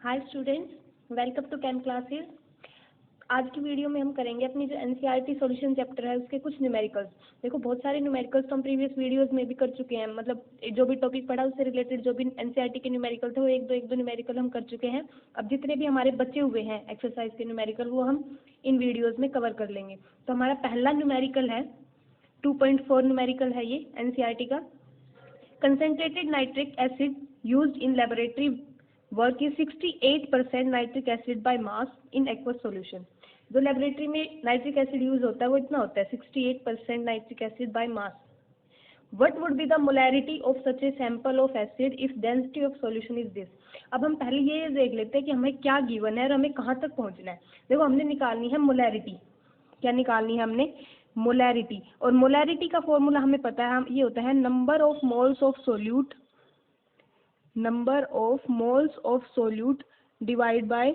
Hi students, welcome to Cam classes. आज की video में हम करेंगे अपनी जो एनसीईआरटी सॉल्यूशन चैप्टर है उसके कुछ न्यूमेरिकल्स। देखो, बहुत सारे न्यूमेरिकल्स तो हम प्रीवियस वीडियोस में भी कर चुके हैं, मतलब जो भी टॉपिक पढ़ा उससे रिलेटेड जो भी एनसीईआरटी के न्यूमेरिकल थे वो एक दो न्यूमेरिकल हम कर चुके हैं। अब जितने भी हमारे बचे हुए हैं एक्सरसाइज के न्यूमेरिकल वो हम इन वीडियोज़ में कवर कर लेंगे। तो हमारा पहला न्यूमेरिकल है 2.4 न्यूमेरिकल है ये एनसीईआरटी का। Concentrated nitric acid used in laboratory work is 68% nitric acid by mass in aqueous solution। जो लेबोरेटरी में नाइट्रिक एसिड यूज होता है वो इतना होता है 68% nitric acid by mass. What would be the molarity of such a sample of acid if density of solution is this. अब हम पहले ये देख लेते हैं कि हमें क्या गिवन है और हमें कहाँ तक पहुँचना है। देखो, हमने निकालनी है मोलैरिटी। क्या निकालनी है हमने? मोलैरिटी। और मोलैरिटी का फॉर्मूला हमें पता है, हम ये होता है number of moles of solute, number of moles of solute divide by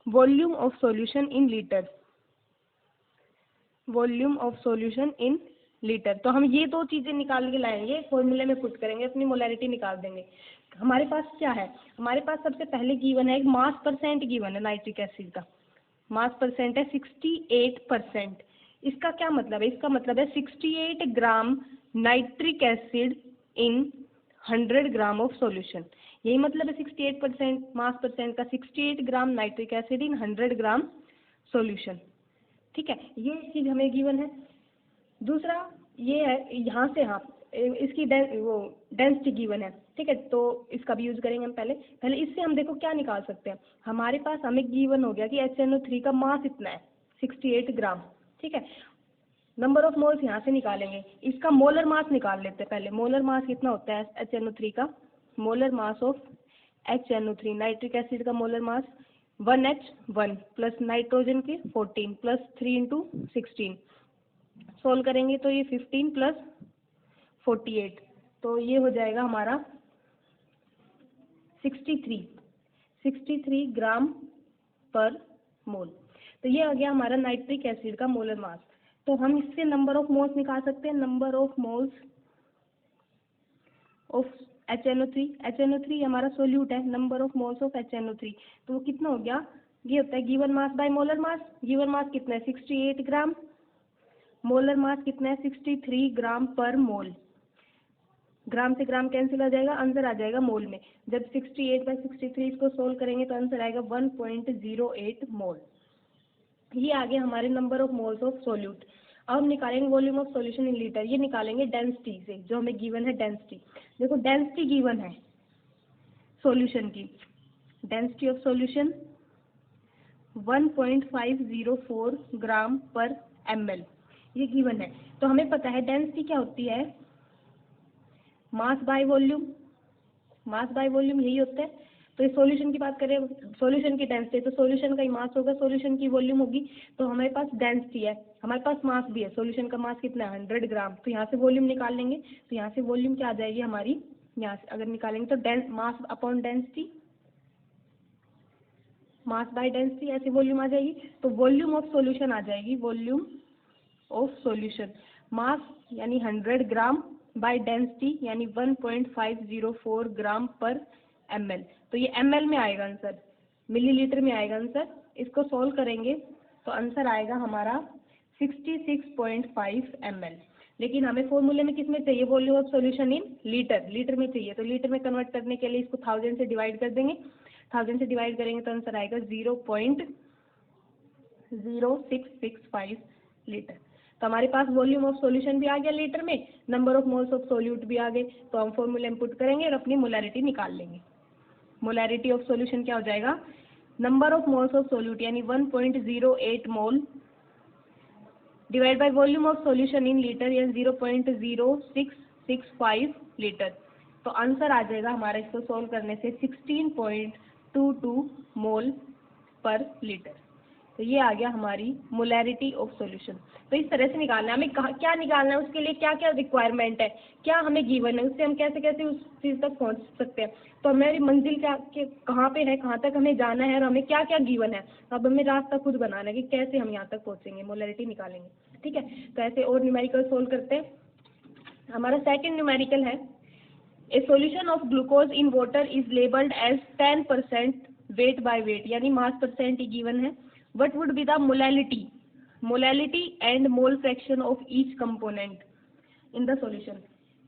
volume of solution in litre, volume of solution in litre. तो हम ये दो चीजें निकाल के लाएंगे, फॉर्मूले में पुट करेंगे, अपनी मोलैरिटी निकाल देंगे। हमारे पास क्या है? हमारे पास सबसे पहले गिवन है, एक मास परसेंट गिवन है नाइट्रिक एसिड का। मास परसेंट है 68%। इसका क्या मतलब है? इसका मतलब है 68 gram nitric acid in 100 gram of solution. यही मतलब है 68% मास परसेंट का, 68 gram nitric acid in 100 gram solution. ठीक है, ये चीज हमें गिवन है। दूसरा ये है, यहाँ से हाँ इसकी डेंसिटी गिवन है। ठीक है, तो इसका भी यूज करेंगे हम। पहले इससे हम देखो क्या निकाल सकते हैं। हमारे पास हमें गिवन हो गया कि HNO3 का मास इतना है 68 ग्राम। ठीक है, नंबर ऑफ मोल्स यहाँ से निकालेंगे, इसका मोलर मास निकाल लेते हैं पहले। मोलर मास कितना होता है HNO3 का? Molar mass of HNO3 nitric acid का molar mass 1H1 plus nitrogen के 14 प्लस 3 इंटू 16। सोल्व करेंगे तो ये 15 प्लस 48, तो ये हो जाएगा हमारा 63 ग्राम पर मोल। तो ये आ गया हमारा नाइट्रिक एसिड का मोलर मास। तो हम इससे नंबर ऑफ मोल्स निकाल सकते हैं, number of moles of HNO3। HNO3 हमारा सोल्यूट है, number of moles of HNO3। तो वो कितना हो गया? ये होता है given mass by molar mass. Given mass कितना है? 68 ग्राम। मोलर मास कितना है? 63 ग्राम पर मोल। ग्राम से ग्राम कैंसिल आ जाएगा, आंसर आ जाएगा मोल में। जब 68 बाय 63 इसको सोल्व करेंगे तो आंसर आएगा 1.08 मोल। ये आ गया हमारे number of moles of solute. अब हम निकालेंगे volume of solution in litre. ये निकालेंगे डेंसिटी से, जो हमें गिवन है डेंसिटी। देखो, डेंसिटी गिवन है सॉल्यूशन की, डेंसिटी ऑफ सॉल्यूशन 1.504 ग्राम पर ml, ये गिवन है। तो हमें पता है डेंसिटी क्या होती है? Mass by volume. Mass by volume यही होता है। तो इस सॉल्यूशन की बात करें, सॉल्यूशन की डेंसिटी, तो सॉल्यूशन का ही मास होगा, सॉल्यूशन की वॉल्यूम होगी। तो हमारे पास डेंसिटी है, हमारे पास मास भी है। सॉल्यूशन का मास कितना है? 100 ग्राम। तो यहाँ से वॉल्यूम निकाल लेंगे, तो यहाँ से वॉल्यूम क्या आ जाएगी हमारी? यहाँ से अगर निकालेंगे तो mass upon density, mass by density, ऐसे वॉल्यूम आ जाएगी। तो वॉल्यूम ऑफ सॉल्यूशन आ जाएगी, वॉल्यूम ऑफ सॉल्यूशन मास यानी 100 ग्राम बाय डेंसिटी यानी 1.504 ग्राम पर ml। तो ये ml में आएगा आंसर, मिलीलीटर में आएगा आंसर। इसको सोल्व करेंगे तो आंसर आएगा हमारा 66.5 ml। लेकिन हमें फॉर्मूले में किस में चाहिए? Volume of solution in litre, litre में चाहिए। तो लीटर में कन्वर्ट करने के लिए इसको 1000 से डिवाइड कर देंगे। 1000 से डिवाइड करेंगे तो आंसर आएगा 0.0665 लीटर। तो हमारे पास वॉल्यूम ऑफ सॉल्यूशन भी आ गया लीटर में, number of moles of solute भी आ गए। तो हम फॉर्मूले में पुट करेंगे और अपनी मोलैरिटी निकाल लेंगे। मोलैरिटी ऑफ सॉल्यूशन क्या हो जाएगा? Number of moles of solute यानी 1.08 मोल divide by volume of solution in litre यानी 0.0665 लीटर। तो आंसर आ जाएगा हमारा इसको सोल्व करने से 16.22 मोल पर लीटर। तो ये आ गया हमारी मोलैरिटी ऑफ सॉल्यूशन। तो इस तरह से निकालना है हमें। क्या निकालना है, उसके लिए क्या क्या रिक्वायरमेंट है, क्या हमें गिवन है, उससे हम कैसे कैसे उस चीज़ तक पहुंच सकते हैं। तो हमारी मंजिल क्या कहाँ पे है, कहाँ तक हमें जाना है और हमें क्या क्या गिवन है। अब हमें रास्ता खुद बनाना है कि कैसे हम यहाँ तक पहुँचेंगे, मोलैरिटी निकालेंगे। ठीक है, तो ऐसे और न्यूमेरिकल सोल्व करते हैं। हमारा सेकेंड न्यूमेरिकल है, a solution of glucose in water is labelled as 10% weight by weight, यानी मास परसेंट ही गिवन है. What would be the molality and mole fraction of each component in the solution.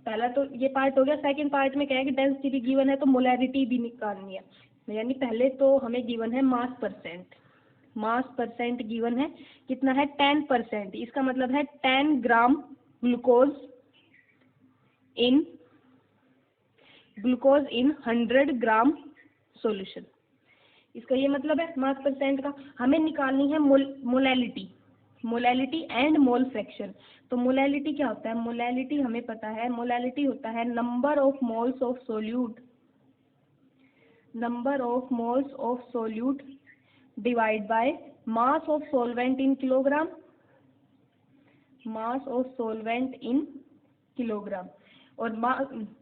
पहला तो ये part हो गया. Second part में क्या है कि डेंसिटी भी गिवन है तो मोलैरिटी भी निकालनी है. यानी पहले तो हमें गिवन है मास परसेंट गिवन है. कितना है? 10%. इसका मतलब है 10 gram glucose in 100 gram solution. इसका ये मतलब है मास परसेंट का. हमें निकालनी है मोलैलिटी एंड मोल फ्रैक्शन. तो मोलैलिटी क्या होता है? मोलैलिटी हमें पता है, मोलैलिटी होता है number of moles of solute divide by mass of solvent in kilogram. और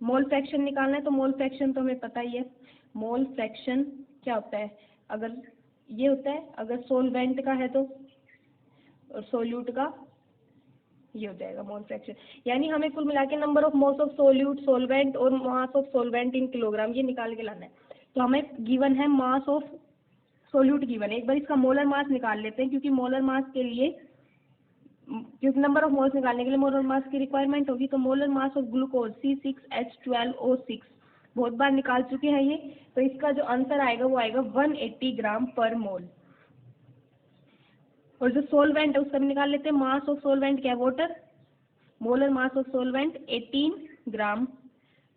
मोल फ्रैक्शन निकालना है तो मोल फ्रैक्शन तो हमें पता ही है. मोल फ्रैक्शन क्या होता है? अगर ये होता है, अगर सोलवेंट का है तो, और सोल्यूट का ये हो जाएगा मोल फ्रैक्शन. यानी हमें कुल मिला के number of moles of solute, solvent और mass of solvent in kilogram ये निकाल के लाना है. तो हमें गिवन है मास ऑफ सोल्यूट गिवन है. एक बार इसका मोलर मास निकाल लेते हैं, क्योंकि नंबर ऑफ मोल्स निकालने के लिए मोलर मास की रिक्वायरमेंट होगी. तो molar mass of glucose C6H12O6 बहुत बार निकाल चुके हैं ये. तो इसका जो आंसर आएगा वो आएगा 180 ग्राम पर मोल. और जो सोलवेंट है उसका भी निकाल लेते हैं. मास ऑफ सोलवेंट क्या है? Water. Molar mass of solvent 18 ग्राम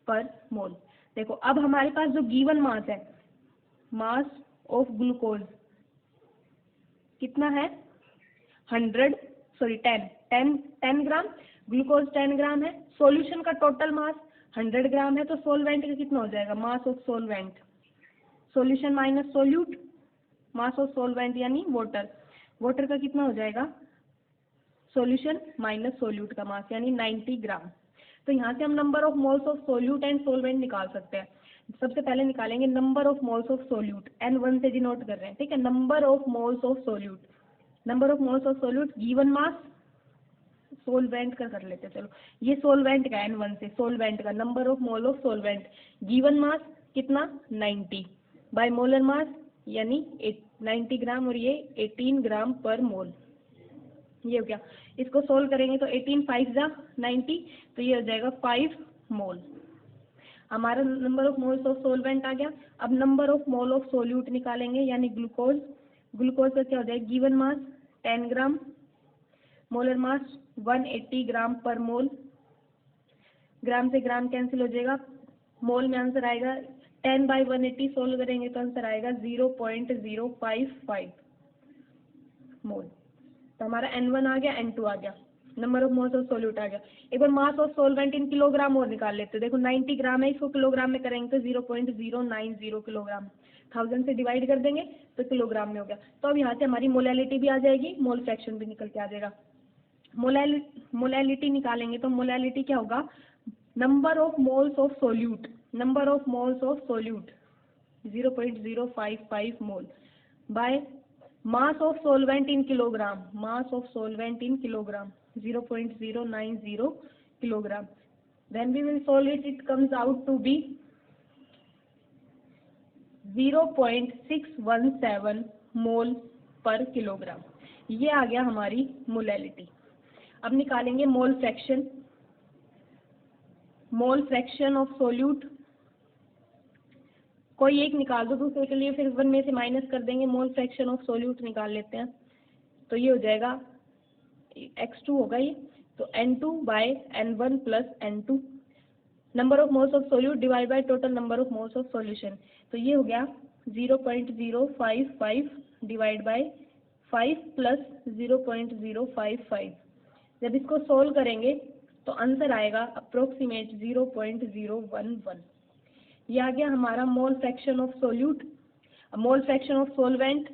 पर मोल. देखो अब हमारे पास जो गिवन मास है, मास ऑफ ग्लूकोज कितना है? 10 ग्राम. ग्लूकोज 10 ग्राम है. सॉल्यूशन का टोटल मास 100 ग्राम है. तो सोलवेंट का कितना हो जाएगा? मास of solvent, solution minus solute, mass of solvent यानी वाटर का कितना हो जाएगा? सॉल्यूशन माइनस सोल्यूट का मास, यानी 90 ग्राम. तो यहाँ से हम number of moles of solute and solvent निकाल सकते हैं. सबसे पहले निकालेंगे number of moles of solute. N1 से डिनोट कर रहे हैं, ठीक है. Number of moles of solute given mass solvent का कर लेते हैं. चलो ये सोलवेंट का N1 से, सोलवेंट का number of mole of solvent given mass कितना? 90 बाय मोलर मास यानी 90 ग्राम, और ये 18 ग्राम पर मोल. ये हो गया. इसको सोल्व करेंगे तो 18 5 जा 90, तो ये हो जाएगा 5 मोल. हमारा number of moles of solvent आ गया. अब number of mole of solute निकालेंगे, यानी ग्लूकोज का क्या हो जाएगा? गिवन मास 10 ग्राम, मोलर मास 180 ग्राम पर मोल. ग्राम से ग्राम कैंसिल हो जाएगा, मोल में आंसर आएगा 10 बाई 180. सोल्व करेंगे तो आंसर आएगा 0.055 मोल. तो हमारा N1 आ गया, N2 आ गया, number of moles of solute आ गया. एक बार mass of solvent in kilogram और निकाल लेते हैं. देखो 90 ग्राम है, इसको किलोग्राम में करेंगे तो 0.090 किलोग्राम. 1000 से डिवाइड कर देंगे तो किलोग्राम में हो गया. तो अब यहाँ से हमारी मोलैलिटी भी आ जाएगी, मोल फ्रैक्शन भी निकल के आ जाएगा. मोलैलिटी निकालेंगे तो मोलैलिटी क्या होगा? Number of moles of solute 0.055 mole by mass of solvent in kilogram 0.090 kilogram. When we will solve it, it comes out to be 0.617 मोल पर किलोग्राम. ये आ गया हमारी मोलैलिटी. अब निकालेंगे मोल फ्रैक्शन ऑफ सोल्यूट. कोई एक निकाल दो, दूसरे के लिए फिर 1 में से माइनस कर देंगे. मोल फ्रैक्शन ऑफ सोल्यूट निकाल लेते हैं. तो ये हो जाएगा x2 होगा ये. तो N2 by N1 plus N2, number of moles of solute divide by total number of moles of solution. तो ये हो गया 0.055 डिवाइड बाय 5 प्लस 0.055. जब इसको सोल्व करेंगे तो आंसर आएगा अप्रोक्सीमेट 0.011. ये आ गया हमारा mole fraction of solute. Mole fraction of solvent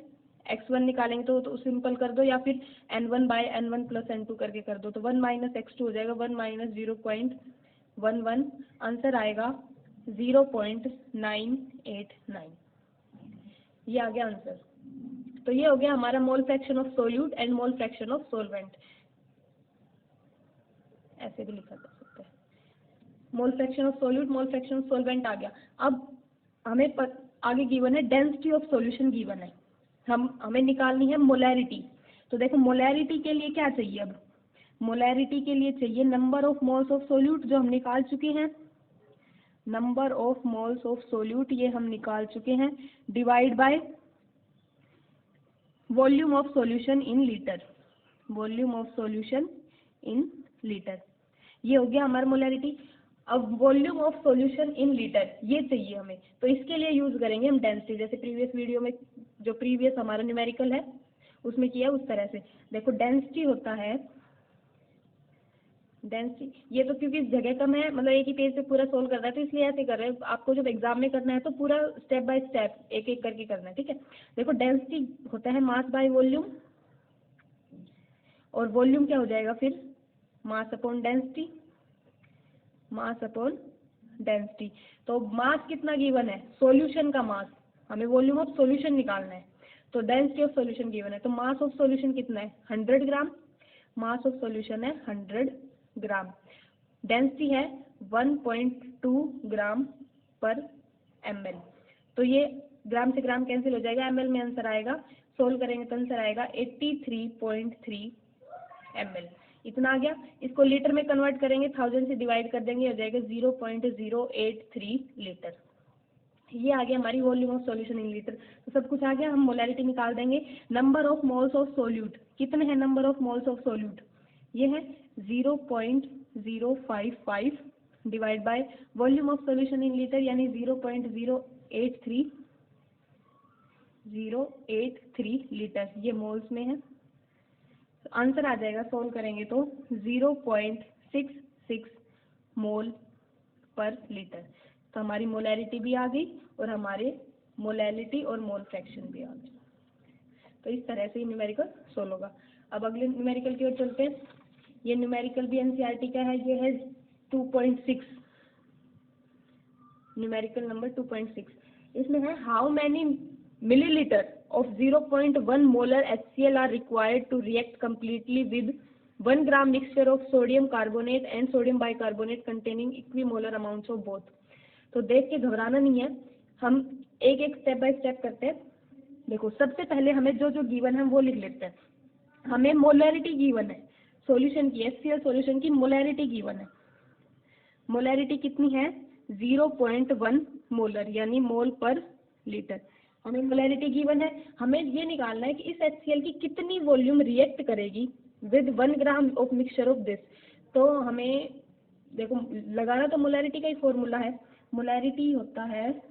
x1 निकालेंगे तो सिंपल कर दो, या फिर N1 bye N1 plus N2 करके कर दो. तो 1 माइनस x2 हो जाएगा 1 माइनस 0.11. आंसर आएगा 0.989. ये आ गया आंसर. तो ये हो गया हमारा mole fraction of solute and mole fraction of solvent. ऐसे भी लिखा जा सकता है. Mole fraction of solute, mole fraction of solvent आ गया. अब आगे गिवन है डेंसिटी ऑफ सॉल्यूशन गिवन है, हमें निकालनी है मोलैरिटी। तो देखो मोलैरिटी के लिए क्या चाहिए, अब मोलैरिटी के लिए चाहिए number of moles of solute, जो हम निकाल चुके हैं, number of moles of solute ये हम निकाल चुके हैं, divide by volume of solution in litre, volume of solution in litre, ये हो गया हमारा मोलैरिटी। अब volume of solution in litre ये चाहिए हमें, तो इसके लिए यूज करेंगे हम डेंसिटी, जैसे प्रीवियस वीडियो में जो प्रीवियस हमारा न्यूमेरिकल है उसमें किया उस तरह से। देखो डेंसिटी होता है, डेंसिटी ये तो क्योंकि जगह कम है, मतलब एक ही पेज पे पूरा सोल्व कर रहा है तो इसलिए ऐसे कर रहे हैं, आपको जब एग्जाम में करना है तो पूरा स्टेप बाय स्टेप एक एक करके करना है, ठीक है। देखो डेंसिटी होता है मास बाय वॉल्यूम, और वॉल्यूम क्या हो जाएगा फिर mass upon density, mass upon density. तो मास कितना गिवन है, सॉल्यूशन का मास, हमें वॉल्यूम ऑफ सॉल्यूशन निकालना है, तो डेंसिटी ऑफ सॉल्यूशन गिवन है, तो मास ऑफ सॉल्यूशन कितना है 100 ग्राम, मास ऑफ सॉल्यूशन है 100 ग्राम, डेंसिटी है 1.2 ग्राम पर ml। तो ये ग्राम से ग्राम कैंसिल हो जाएगा, ml में आंसर आएगा, सोल्व करेंगे तो आंसर आएगा 83.3 ml, इतना आ गया। इसको लीटर में कन्वर्ट करेंगे, 1000 से डिवाइड कर देंगे, हो जाएगा 0.083 लीटर। ये आ गया हमारी volume of solution in litre. तो सब कुछ आ गया, हम मोलैरिटी निकाल देंगे। Number of moles of solute कितने हैं, number of moles of solute ये है 0.055 divide by volume of solution in litre यानी 0.083 लीटर, ये मोल्स में है। आंसर आ जाएगा सोल्व करेंगे तो 0.66 मोल पर लीटर। तो हमारी मोलैरिटी भी आ गई और हमारे मोलैलिटी और मोल फ्रैक्शन भी आ गई। तो इस तरह से ये न्यूमेरिकल सोल्व होगा। अब अगले न्यूमेरिकल की ओर चलते हैं। ये न्यूमेरिकल भी एनसीईआरटी का है, ये है 2.6, न्यूमेरिकल नंबर 2.6। इसमें है how many millilitre of 0.1 molar HCl are required to react completely with 1 gram mixture of sodium carbonate and sodium bicarbonate containing equimolar amounts of both। तो देख के घबराना नहीं है, हम एक एक स्टेप बाय स्टेप करते हैं। देखो सबसे पहले हमें जो जो गिवन है वो लिख लेते हैं। हमें मोलैरिटी गिवन है सॉल्यूशन की, HCl सॉल्यूशन की मोलैरिटी गिवन है। मोलैरिटी कितनी है 0.1 मोलर यानी मोल पर लीटर। हमें मोलैरिटी गिवन है, हमें ये निकालना है कि इस HCl की कितनी वॉल्यूम रिएक्ट करेगी with 1 gram of mixture of this. तो हमें देखो लगाना तो मोलैरिटी का ही फॉर्मूला है, मोलैरिटी होता है,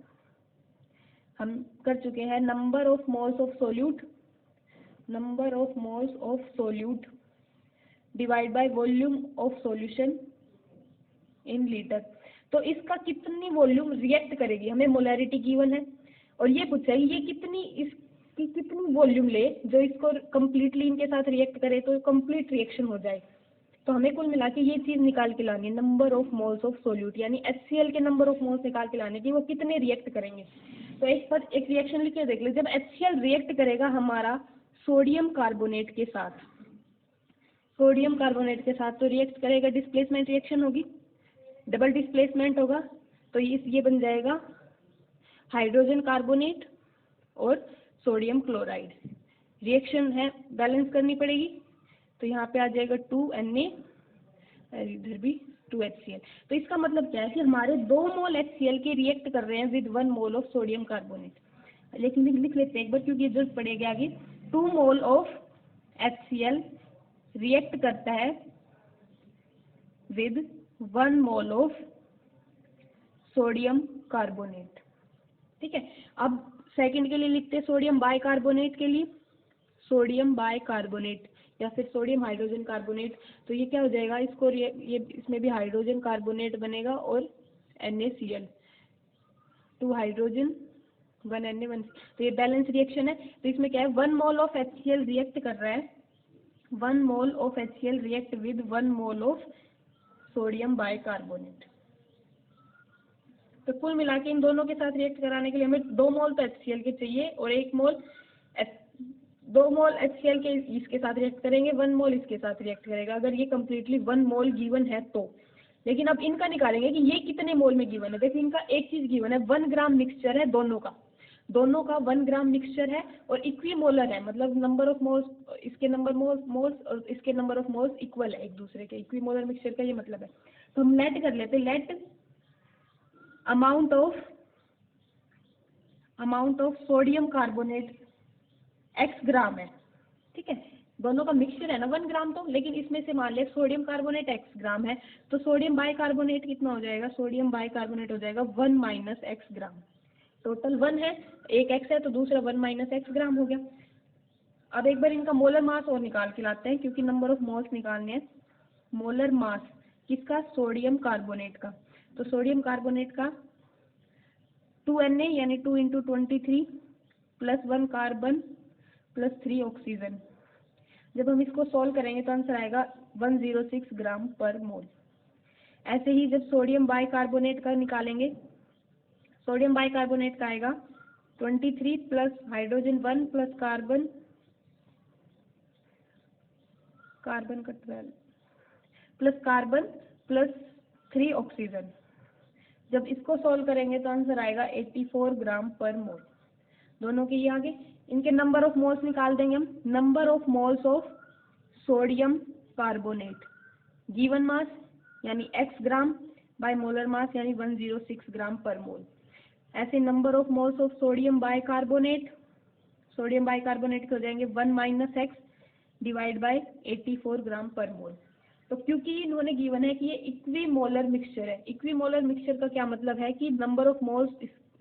हम कर चुके हैं, number of moles of solute, number of moles of solute divide by volume of solution in litre. तो इसका कितनी वॉल्यूम रिएक्ट करेगी, हमें मोलैरिटी गिवन है और ये पूछा है ये कितनी, इसकी कितनी वॉल्यूम ले जो इसको कम्प्लीटली इनके साथ रिएक्ट करे तो कंप्लीट रिएक्शन हो जाए। तो हमें कुल मिला के ये चीज निकाल के लानी है, number of moles of solute यानी HCl के नंबर ऑफ मोल्स निकाल के लाने की वो कितने रिएक्ट करेंगे। तो एक पर एक रिएक्शन लिख के देख ले, जब HCl रिएक्ट करेगा हमारा सोडियम कार्बोनेट के साथ, सोडियम कार्बोनेट के साथ तो रिएक्ट करेगा, डिस्प्लेसमेंट रिएक्शन होगी, डबल डिस्प्लेसमेंट होगा, तो ये बन जाएगा हाइड्रोजन कार्बोनेट और सोडियम क्लोराइड। रिएक्शन है बैलेंस करनी पड़ेगी, तो यहाँ पे आ जाएगा 2Na, इधर भी 2HCl। तो इसका मतलब क्या है कि हमारे 2 मोल HCl के रिएक्ट कर रहे हैं with 1 mole of sodium carbonate. लेकिन लिख लेते हैं एक बार क्योंकि जरूरत पड़ेगी आगे। 2 मोल ऑफ HCl रिएक्ट करता है with 1 mole of sodium carbonate, ठीक है। अब सेकंड के लिए लिखते हैं सोडियम बाइकार्बोनेट के लिए, सोडियम बाइकार्बोनेट या फिर सोडियम हाइड्रोजन कार्बोनेट। तो ये क्या हो जाएगा, इसको ये इसमें भी हाइड्रोजन कार्बोनेट बनेगा और NaCl, 2 हाइड्रोजन 1 Na 1। तो ये बैलेंस रिएक्शन है। तो इसमें क्या है 1 मोल ऑफ HCl रिएक्ट कर रहा है, 1 mole of HCl react with 1 mole of sodium bicarbonate. तो कुल मिला के इन दोनों के साथ रिएक्ट कराने के लिए हमें 2 मोल तो HCl के चाहिए और 1 मोल 2 मोल HCl के इसके साथ रिएक्ट करेंगे, 1 मोल इसके साथ रिएक्ट करेगा अगर ये कम्प्लीटली 1 मोल गिवन है तो। लेकिन अब इनका निकालेंगे कि ये कितने मोल में गिवन है। देखिए इनका एक चीज गिवन है, 1 ग्राम मिक्सचर है दोनों का, दोनों का 1 ग्राम मिक्सचर है और इक्विमोलर है, मतलब नंबर ऑफ मोल्स, इसके नंबर मोल्स और इसके नंबर ऑफ मोल्स इक्वल है एक दूसरे के, इक्विमोलर मिक्सचर का ये मतलब है। तो हम लेट कर लेते हैं, let amount of sodium carbonate x gram है, ठीक है। दोनों का मिक्सचर है ना 1 ग्राम, तो लेकिन इसमें से मान लिया सोडियम कार्बोनेट x ग्राम है, तो सोडियम बाइकार्बोनेट कितना हो जाएगा, सोडियम बाइकार्बोनेट हो जाएगा 1 माइनस x ग्राम। टोटल 1 है, एक x है तो दूसरा 1 माइनस x ग्राम हो गया। अब एक बार इनका मोलर मास और निकाल के लाते हैं, क्योंकि नंबर ऑफ मोल्स निकालने हैं। मोलर मास किसका, सोडियम कार्बोनेट का। तो सोडियम कार्बोनेट का 2Na यानी 2 into 23 plus 1 carbon plus 3 oxygen. जब हम इसको सॉल्व करेंगे तो आंसर आएगा 106 ग्राम पर मोल। ऐसे ही जब सोडियम बाइकार्बोनेट का निकालेंगे, सोडियम बाइकार्बोनेट का आएगा 23 प्लस हाइड्रोजन 1 प्लस कार्बन का 12 प्लस कार्बन प्लस 3 ऑक्सीजन। जब इसको सॉल्व करेंगे तो आंसर आएगा 84 ग्राम पर मोल। दोनों के ये आगे, इनके नंबर ऑफ मोल्स निकाल देंगे हम। Number of moles of sodium carbonate given mass यानी x gram by molar mass यानी 106 ग्राम पर मोल। ऐसे number of moles of sodium bicarbonate हो जाएंगे 1 माइनस एक्स डिवाइड बाय 84 ग्राम पर मोल। तो क्योंकि इन्होंने गिवन है कि ये इक्विमोलर मिक्सचर है, इक्विमोलर मिक्सचर का क्या मतलब है कि number of moles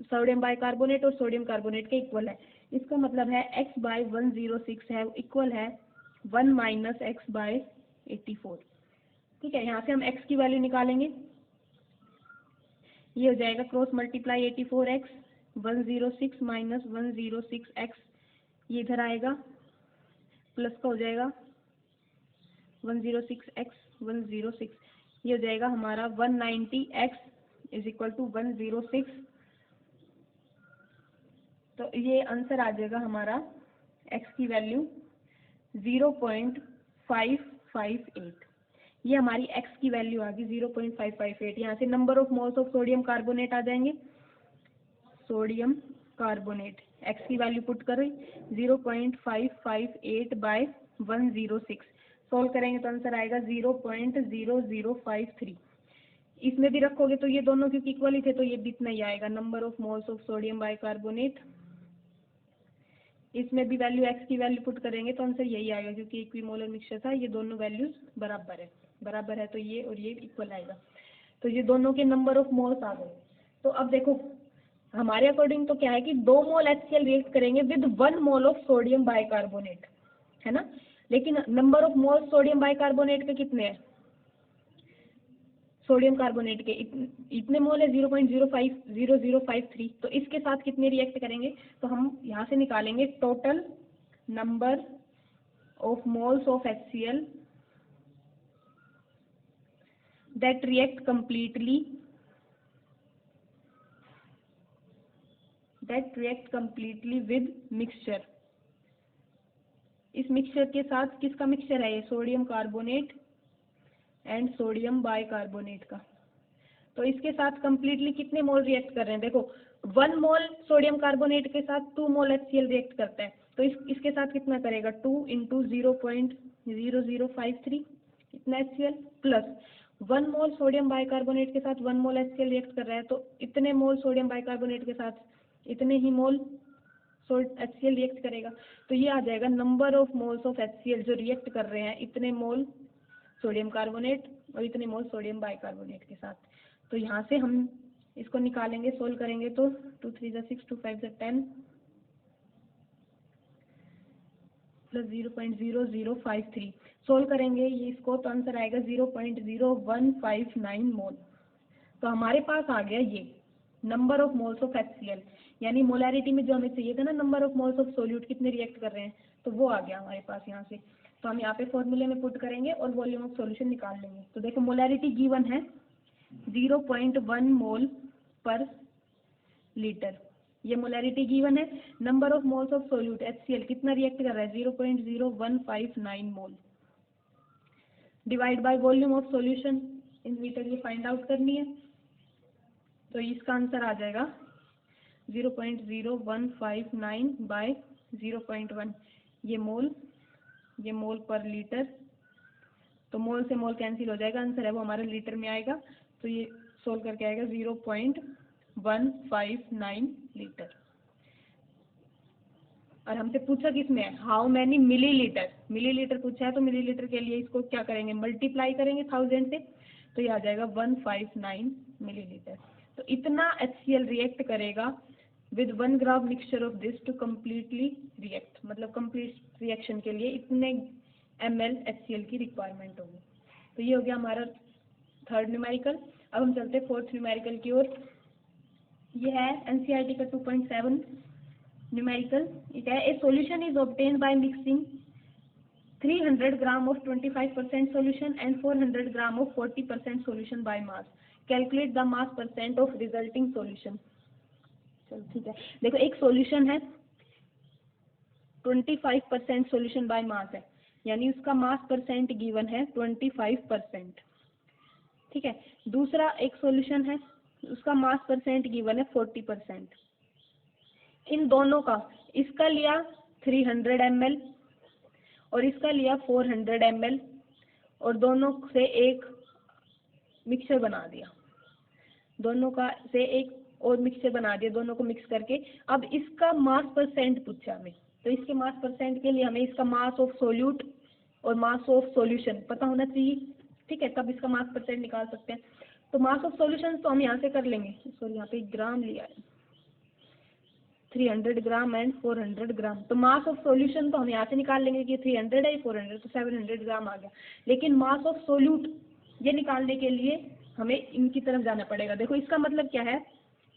sodium bicarbonate और सोडियम कार्बोनेट के इक्वल है। इसका मतलब है x बाय 106 है इक्वल है 1 माइनस एक्स बाय 84। ठीक है, यहाँ से हम x की वैल्यू निकालेंगे, ये हो जाएगा cross multiply 84x 106 minus 106x, ये इधर आएगा प्लस का हो जाएगा 106x 106, ये हो जाएगा हमारा 190x इज इक्वल टू 106। तो ये आंसर आ जाएगा हमारा x की वैल्यू 0.558। ये हमारी x की वैल्यू आ गई 0.558। यहाँ से number of moles of sodium carbonate आ जाएंगे, सोडियम कार्बोनेट x की वैल्यू पुट करें 0.558 बाय 106, सॉल्व करेंगे तो आंसर आएगा 0.0053। इसमें भी रखोगे तो ये दोनों क्योंकि इक्वल ही थे तो ये भी इतना ही आएगा, number of moles of sodium bicarbonate. इसमें भी वैल्यू x की वैल्यू पुट करेंगे तो आंसर यही आएगा, क्योंकि इक्विमोलर मिक्सचर था, ये दोनों वैल्यूज बराबर है तो ये और ये इक्वल आएगा। तो ये दोनों के नंबर ऑफ मोल्स आ गए। तो अब देखो हमारे अकॉर्डिंग तो क्या है कि 2 मोल HCl रिएक्ट करेंगे with 1 mole of sodium bicarbonate, है ना। लेकिन number of moles sodium bicarbonate के कितने हैं, सोडियम कार्बोनेट के इतने मोल है 0.0053। तो इसके साथ कितने रिएक्ट करेंगे, तो हम यहाँ से निकालेंगे total number of moles of HCl that react completely with mixture. इस मिक्सचर के साथ किसका मिक्सचर है, ये sodium carbonate and sodium bicarbonate का। तो इसके साथ कंप्लीटली कितने मोल रिएक्ट कर रहे हैं, देखो 1 मोल सोडियम कार्बोनेट के साथ 2 मोल HCl रिएक्ट करता है, तो इसके साथ कितना करेगा 2 इंटू 0.0053 इतना HCl प्लस 1 मोल सोडियम बाइकार्बोनेट के साथ 1 मोल HCl रिएक्ट कर रहा है, तो इतने मोल सोडियम बाइकार्बोनेट के साथ इतने ही मोल HCl रिएक्ट करेगा। तो ये आ जाएगा number of moles of HCl जो रिएक्ट कर रहे हैं इतने मोल सोडियम कार्बोनेट और इतने मोल सोडियम बाइकार्बोनेट के साथ। तो यहाँ से हम इसको निकालेंगे, सोल्व करेंगे तो 2 3 6 2 5 10 प्लस 0.0053 सोल्व करेंगे ये इसको तो आंसर आएगा 0.0159 मोल। तो हमारे पास आ गया ये number of moles of HCl, यानी मोलैरिटी में जो हमें चाहिए था ना number of moles of solute कितने रिएक्ट कर रहे हैं, तो वो आ गया हमारे पास यहाँ से। तो हम यहाँ पे फॉर्मूले में पुट करेंगे और वॉल्यूम ऑफ सॉल्यूशन निकाल लेंगे। तो देखो मोलैरिटी गिवन है 0.1 मोल पर लीटर, ये मोलैरिटी गिवन है। Number of moles of solute HCl कितना रिएक्ट कर रहा है 0.0159 मोल divide by volume of solution in litre, ये फाइंड आउट करनी है। तो इसका आंसर आ जाएगा 0.0159 बाय 0.1, ये मोल पर लीटर। तो मोल से मोल कैंसिल हो जाएगा, आंसर है वो हमारा लीटर में आएगा। तो ये सोल्व करके आएगा 0.159 लीटर। और हमसे पूछा किसमें है, हाउ मैनी मिलीलीटर, मिलीलीटर पूछा है, तो मिलीलीटर के लिए इसको क्या करेंगे, मल्टीप्लाई करेंगे 1000 से, तो ये आ जाएगा 159 मिलीलीटर। तो इतना HCl रिएक्ट करेगा with 1 gram mixture of this to completely react, मतलब कंप्लीट रिएक्शन के लिए इतने ml HCl की रिक्वायरमेंट होगी। तो ये हो गया हमारा थर्ड न्यूमेरिकल। अब हम चलते हैं फोर्थ न्यूमेरिकल की ओर। ये है NCERT का 2.7 न्यूमेरिकल। ये क्या है, ए solution is obtained by mixing 300 gram of 25% solution and 400 gram of 40% solution by mass, calculate the mass percent of resulting solution. चलो ठीक है, देखो एक सॉल्यूशन है 25% सॉल्यूशन बाय मास है, यानी उसका मास परसेंट गिवन है 25%, ठीक है। दूसरा एक सॉल्यूशन है, उसका मास परसेंट गिवन है 40%। इन दोनों का, इसका लिया 300 ml और इसका लिया 400 ml, और दोनों से एक मिक्सचर बना दिया, दोनों का से एक और मिक्सचर बना दिया, दोनों को मिक्स करके। अब इसका मास परसेंट पूछा हमें, तो इसके मास परसेंट के लिए हमें इसका मास ऑफ सोल्यूट और मास ऑफ सॉल्यूशन पता होना चाहिए, ठीक है, तब इसका मास परसेंट निकाल सकते हैं। तो मास ऑफ सॉल्यूशन तो हम यहाँ से कर लेंगे, सॉरी यहाँ पे ग्राम लिया है, 300 ग्राम एंड 400 ग्राम। तो मास ऑफ सॉल्यूशन तो हम यहाँ से निकाल लेंगे कि 300 है 400, तो 700 ग्राम आ गया। लेकिन मास ऑफ सोल्यूट ये निकालने के लिए हमें इनकी तरफ जाना पड़ेगा। देखो इसका मतलब क्या है,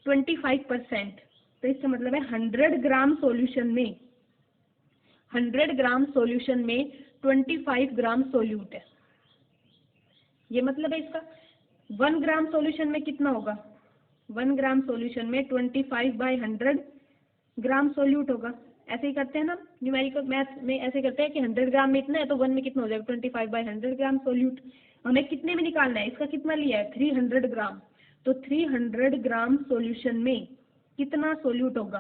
25%, तो इसका मतलब है 100 ग्राम सॉल्यूशन में 25 ग्राम सोल्यूट है, ये मतलब है इसका। 1 ग्राम सॉल्यूशन में कितना होगा, 1 ग्राम सॉल्यूशन में 25/100 ग्राम सोल्यूट होगा। ऐसे ही करते हैं ना न्यूमेरिकल मैथ में, ऐसे करते हैं कि 100 ग्राम में इतना है तो 1 में कितना हो जाएगा, 25/100 ग्राम सोल्यूट। हमें कितने में निकालना है, इसका कितना लिया है 300 ग्राम, तो 300 ग्राम सोल्यूशन में कितना सोल्यूट होगा,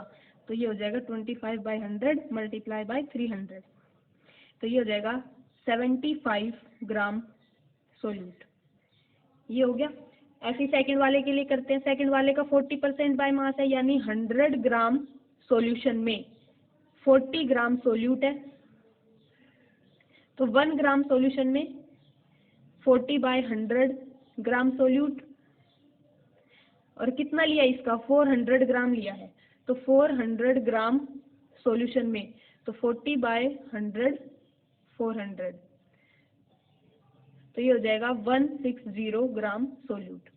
तो ये हो जाएगा 25/100 मल्टीप्लाई बाय 300, तो ये हो जाएगा 75 ग्राम सोल्यूट। ये हो गया। ऐसे ही सेकंड वाले के लिए करते हैं। सेकंड वाले का 40% बाय मास है, यानी 100 ग्राम सॉल्यूशन में 40 ग्राम सोल्यूट है, तो 1 ग्राम सॉल्यूशन में 40/100 ग्राम सोल्यूट। और कितना लिया इसका, 400 ग्राम लिया है, तो 400 ग्राम सॉल्यूशन में, तो 40/100 400, तो ये हो जाएगा 160 ग्राम सोल्यूट।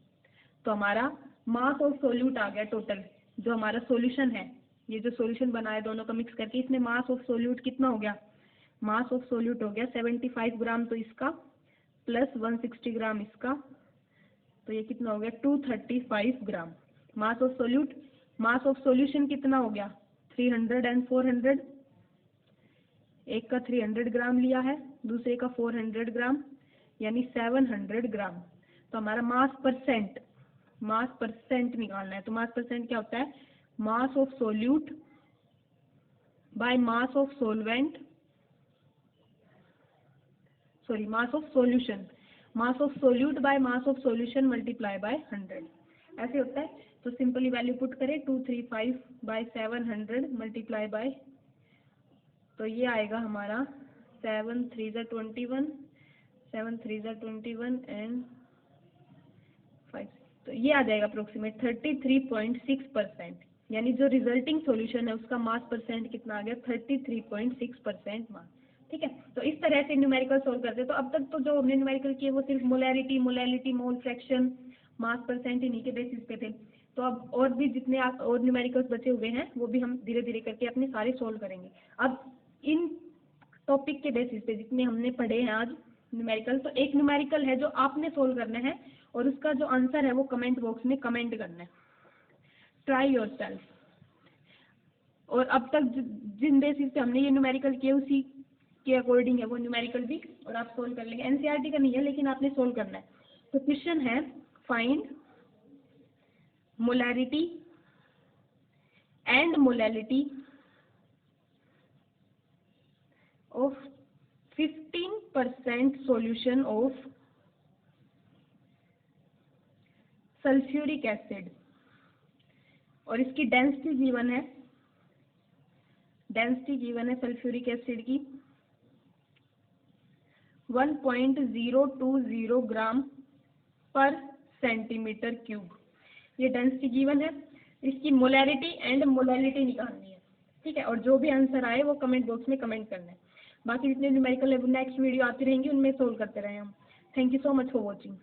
तो हमारा मास ऑफ सोल्यूट आ गया टोटल, जो हमारा सॉल्यूशन है, ये जो सॉल्यूशन बना है दोनों का मिक्स करके, इसमें मास ऑफ सोल्यूट कितना हो गया, मास ऑफ सोल्यूट हो गया 75 ग्राम, तो इसका प्लस 160 ग्राम इसका, तो ये कितना हो गया 235 gram mass of solute. Mass of solution कितना हो गया 300 एंड 400, एक का 300 ग्राम लिया है, दूसरे का 400 ग्राम, यानी 700 ग्राम। तो हमारा मास परसेंट निकालना है। तो मास परसेंट क्या होता है, मास of solute by mass of solvent, sorry mass of solution, mass of solute by mass of solution multiply by 100, ऐसे होता है। तो सिंपली वैल्यू पुट करें 235/700 मल्टीप्लाई बाय, तो ये आएगा हमारा 7 3 21, 7 3 21 एंड 5, तो ये आ जाएगा अप्रोक्सीमेट 33.6%, यानी जो रिजल्टिंग सॉल्यूशन है उसका मास परसेंट कितना आ गया 33.6% मास, ठीक है। तो इस तरह से न्यूमेरिकल सोल्व करते हैं। तो अब तक तो जो हमने न्यूमेरिकल किए वो सिर्फ मोलैरिटी, मोल फ्रैक्शन, मास परसेंट इन्हीं के बेसिस पे थे। तो अब और भी जितने आप और न्यूमेरिकल्स बचे हुए हैं वो भी हम धीरे धीरे करके अपने सारे सोल्व करेंगे। अब इन टॉपिक के बेसिस पे जितने हमने पढ़े हैं आज न्यूमेरिकल, तो एक न्यूमेरिकल है जो आपने सोल्व करना है और उसका जो आंसर है वो कमेंट बॉक्स में कमेंट करना है। Try yourself. और अब तक जिन बेसिस पे हमने ये न्यूमेरिकल किए उसी के अकॉर्डिंग है वो न्यूमेरिकल भी, और आप सोल्व कर लेंगे। एनसीईआरटी का नहीं है लेकिन आपने सोल्व करना है। तो क्वेश्चन है find molarity and molality of 15% solution of sulphuric acid, और इसकी डेंसिटी गिवन है, सल्फ्यूरिक एसिड की 1.020 ग्राम पर सेंटीमीटर क्यूब। ये डेंसिटी गिवन है, इसकी मोलैरिटी एंड मोलैलिटी निकालनी है, ठीक है। और जो भी आंसर आए वो कमेंट बॉक्स में कमेंट करना है। बाकी जितने न्यूमेरिकल नेक्स्ट वीडियो आती रहेंगी उनमें सोल्व करते रहे हम। Thank you so much for watching.